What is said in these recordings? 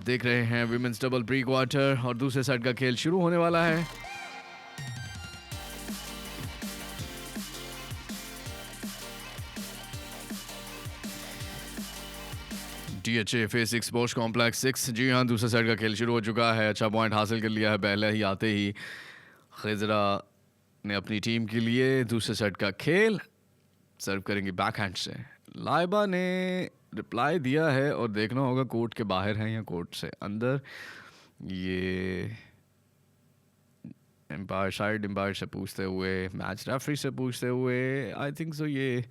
देख रहे हैं विमेंस डबल प्री क्वार्टर और दूसरे सेट का खेल शुरू होने वाला है। DHA face 6 sports complex 6। जी हाँ, दूसरे सेट का खेल शुरू हो चुका है। अच्छा पॉइंट हासिल कर लिया है पहले ही आते ही खिजरा ने अपनी टीम के लिए। दूसरे सेट का खेल सर्व करेंगे बैकहैंड से। लाइबा ने रिप्लाई दिया है और देखना होगा कोर्ट के बाहर हैं या कोर्ट से अंदर। ये एम्पायर से पूछते हुए, मैच रेफरी से पूछते हुए, आई थिंक सो ये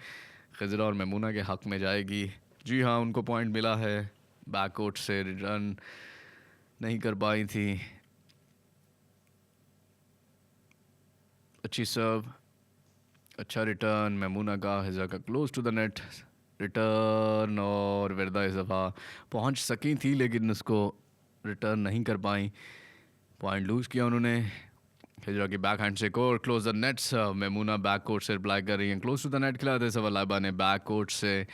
खिजरा और मेमूना के हक में जाएगी। जी हाँ, उनको पॉइंट मिला है। बैक कोर्ट से रिटर्न नहीं कर पाई थी। अच्छी सर्व, अच्छा रिटर्न मेमूना का, खिजरा का close to the net return. और विरदा इस दफ़ा पहुंच सकी थी लेकिन उसको रिटर्न नहीं कर पाई। पॉइंट लूज़ किया उन्होंने। खिजरा की बैक हैंड से core close the nets. Maimuna back court से रिप्लाई कर रही हैं, क्लोज टू द नेट खिलाते सवा। लाइबा ने बैक कोर्ट से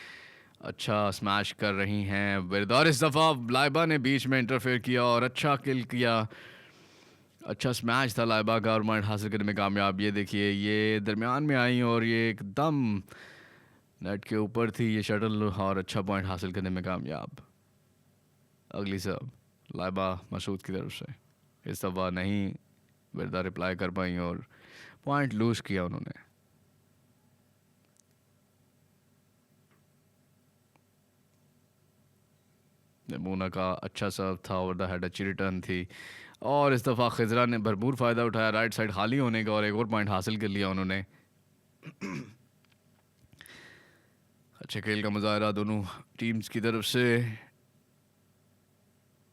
अच्छा स्मैश कर रही हैं विरदा। और इस दफ़ा लाइबा ने बीच में इंटरफेयर किया और अच्छा किल किया। अच्छा स्मैश था लाइबा का और पॉइंट हासिल करने में कामयाब। ये देखिए, ये दरमियान में आई और ये एकदम नेट के ऊपर थी ये शटल और अच्छा पॉइंट हासिल करने में कामयाब। अगली सर्व लाइबा मसूद की तरफ से। इस दफ़ा नहीं विरदा रिप्लाई कर पाई और पॉइंट लूज़ किया उन्होंने। मेमूना का अच्छा सर्व था, ओवर द हेड अच्छी रिटर्न थी। और इस दफ़ा खिजरा ने भरपूर फ़ायदा उठाया राइट साइड खाली होने का और एक और पॉइंट हासिल कर लिया उन्होंने। अच्छे खेल का मुजाहरा दोनों टीम्स की तरफ से।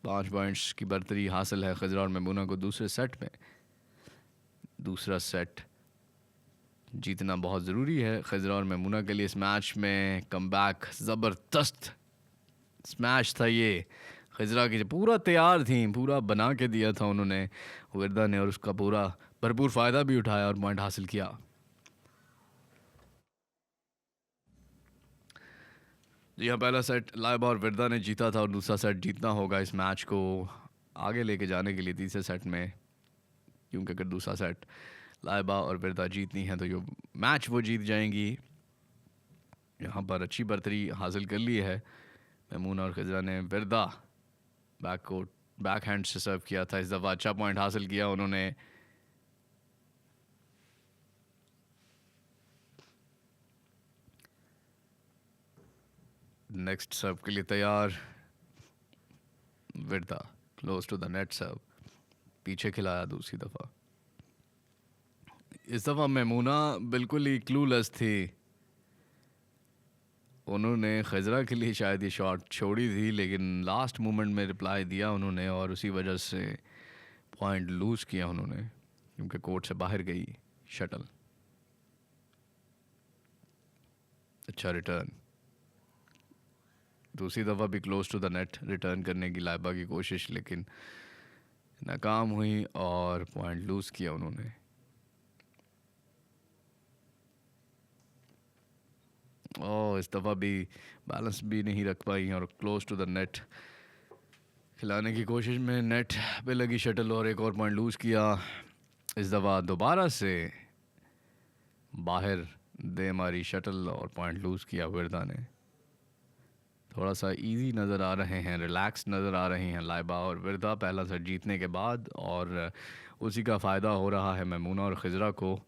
5 पॉइंट्स की बर्तरी हासिल है खिजरा और मेमूना को दूसरे सेट में। दूसरा सेट जीतना बहुत ज़रूरी है खिजरा और मेमूना के लिए। इस मैच में कमबैक ज़बरदस्त स्मैश था ये। खिजरा की पूरा तैयार थी, पूरा बना के दिया था उन्होंने विरदा ने और उसका पूरा भरपूर फ़ायदा भी उठाया और पॉइंट हासिल किया। जी हाँ, पहला सेट लाइबा और विरदा ने जीता था और दूसरा सेट जीतना होगा इस मैच को आगे लेके जाने के लिए तीसरे सेट में। क्योंकि अगर दूसरा सेट लाइबा और विरदा जीतनी है तो जो मैच वो जीत जाएंगी। यहाँ पर अच्छी बर्तरी हासिल कर ली है मेमूना और खिजरा ने। विरदा बैक हैंड से सर्व किया था इस दफ़ा। अच्छा पॉइंट हासिल किया उन्होंने। नेक्स्ट सर्व के लिए तैयार विरदा, क्लोज टू द नेट सर्व, पीछे खिलाया दूसरी दफ़ा। इस दफ़ा मेमूना बिल्कुल ही क्लूलेस थी। उन्होंने खिजरा के लिए शायद ये शॉट छोड़ी थी लेकिन लास्ट मोमेंट में रिप्लाई दिया उन्होंने और उसी वजह से पॉइंट लूज़ किया उन्होंने क्योंकि कोर्ट से बाहर गई शटल। अच्छा रिटर्न, दूसरी दफ़ा भी close to the net return करने की लाइबा की कोशिश लेकिन नाकाम हुई और पॉइंट लूज़ किया उन्होंने। और इस दफ़ा भी बैलेंस भी नहीं रख पाई और क्लोज टू द नेट खिलाने की कोशिश में नेट पे लगी शटल और एक और पॉइंट लूज़ किया। इस दफ़ा दोबारा से बाहर दे मारी शटल और पॉइंट लूज़ किया विरदा ने। थोड़ा सा इजी नज़र आ रहे हैं, रिलैक्स नज़र आ रही हैं लाइबा और विरदा पहला सेट जीतने के बाद। और उसी का फ़ायदा हो रहा है मेमूना और खिजरा को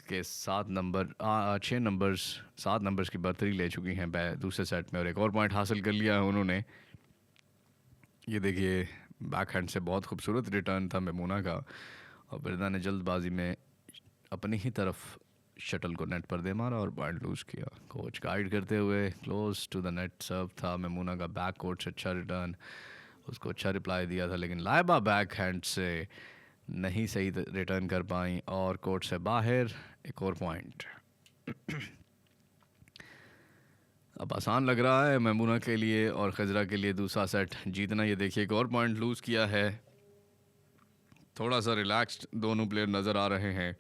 के 7 नंबर्स की बर्तरी ले चुकी हैं दूसरे सेट में और एक और पॉइंट हासिल कर लिया है उन्होंने। ये देखिए, बैक हैंड से बहुत खूबसूरत रिटर्न था मेमूना का और विरदा ने जल्दबाजी में अपनी ही तरफ शटल को नेट पर दे मारा और पॉइंट लूज़ किया। कोच गाइड करते हुए क्लोज टू द नेट सर्व था मेमूना का। बैक कोर्ट से अच्छा रिटर्न, उसको अच्छा रिप्लाई दिया था लेकिन लाइबा बैक हैंड से नहीं सही रिटर्न कर पाई और कोर्ट से बाहर एक और पॉइंट। अब आसान लग रहा है मेमूना के लिए और खिजरा के लिए दूसरा सेट जीतना। ये देखिए, एक और पॉइंट लूज़ किया है। थोड़ा सा रिलैक्स्ड दोनों प्लेयर नज़र आ रहे हैं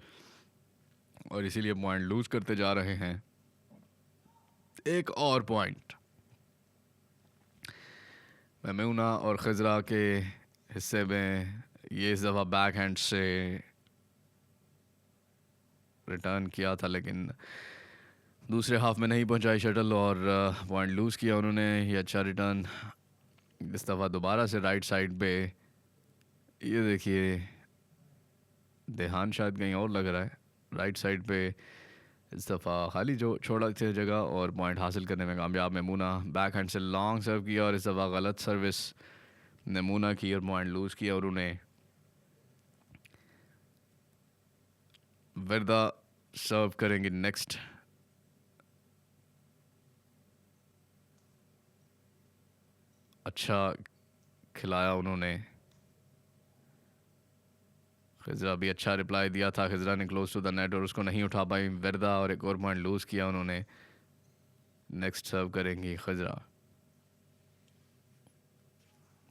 और इसीलिए पॉइंट लूज़ करते जा रहे हैं। एक और पॉइंट मेमुना और खजरा के हिस्से में ये इस दफ़ा बैक हैंड से रिटर्न किया था, लेकिन दूसरे हाफ में नहीं पहुंचाई शटल और पॉइंट लूज़ किया उन्होंने। ये अच्छा रिटर्न इस दफ़ा दोबारा से राइट साइड पे। ये देखिए देहान शायद कहीं और लग रहा है। राइट साइड पे इस दफ़ा खाली जो छोड़ा थे जगह और पॉइंट हासिल करने में कामयाब मेमुना। बैक हैंड से लॉन्ग सर्व किया और इस दफ़ा गलत सर्विस मेमुना की और पॉइंट लूज़ किया और उन्हें वर्दा सर्व करेंगे नेक्स्ट। अच्छा खिलाया उन्होंने। खिजरा भी अच्छा रिप्लाई दिया था। खिजरा ने क्लोज टू द नेट और उसको नहीं उठा पाई वर्दा और एक और पॉइंट लूज़ किया उन्होंने। नेक्स्ट सर्व करेंगी खिजरा।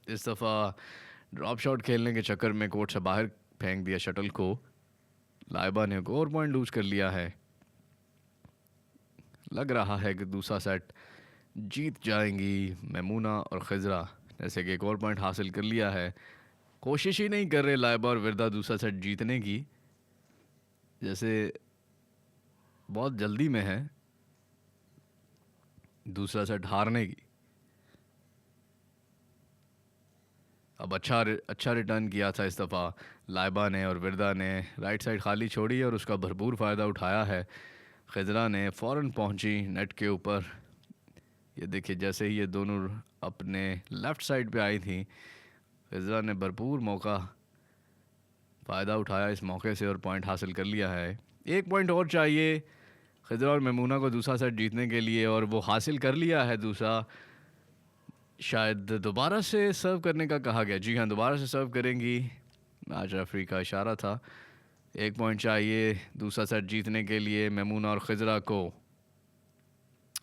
इस दफ़ा ड्रॉप शॉट खेलने के चक्कर में कोर्ट से बाहर फेंक दिया शटल को। लाइबा ने एक और पॉइंट लूज़ कर लिया है। लग रहा है कि दूसरा सेट जीत जाएंगी मेमुना और खिजरा, जैसे कि एक और पॉइंट हासिल कर लिया है। कोशिश ही नहीं कर रहे लाइबा और वर्दा दूसरा सेट जीतने की, जैसे बहुत जल्दी में है दूसरा सेट हारने की। अब अच्छा रिटर्न किया था इस दफ़ा लाइबा ने और वर्दा ने। राइट साइड खाली छोड़ी और उसका भरपूर फ़ायदा उठाया है। खिजरा ने फ़ौरन पहुंची नेट के ऊपर। ये देखिए जैसे ही ये दोनों अपने लेफ़्ट साइड पे आई थी, खिजरा ने भरपूर मौका फ़ायदा उठाया इस मौके से और पॉइंट हासिल कर लिया है। एक पॉइंट और चाहिए खिजरा और मेमुना को दूसरा सेट जीतने के लिए और वो हासिल कर लिया है दूसरा। शायद दोबारा से सर्व करने का कहा गया। जी हाँ, दोबारा से सर्व करेंगी। आज रेफरी का इशारा था। एक पॉइंट चाहिए दूसरा सेट जीतने के लिए मेमुना और खिजरा को,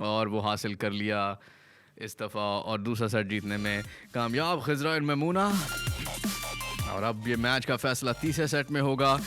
और वो हासिल कर लिया इस दफ़ा और दूसरा सेट जीतने में कामयाब खिजरा और मेमुना। और अब ये मैच का फैसला तीसरे सेट में होगा।